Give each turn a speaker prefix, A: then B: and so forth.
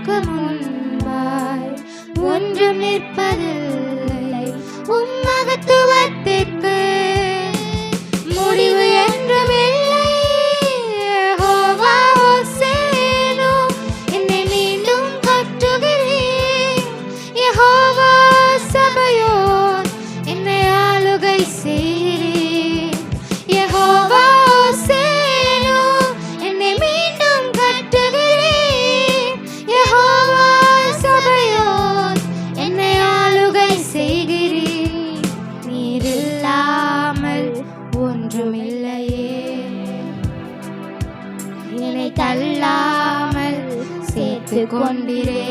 A: எனக்கு முன்பாய் ஒன்றும் நிற்பதில்லை. உம் மகத்துவத்திற்கு முடிவு என்றும் இல்லை. யெகோவா ஹோசேனு, என்னை மீண்டும் கட்டுகிறீர். யெகோவா சபையோன், என்னை ஆளுகை செய்கிறீர். யெகோவா ஹோசேனு, என்னை மீண்டும் கட்டுகிறீர். யெகோவா சபையோன், என்னை ஆளுகை செய்கிறீர். நீர் இல்லாமல் ஒன்றுமில்லையே, என்னை தள்ளாமல் சேர்த்து கொண்டிரே.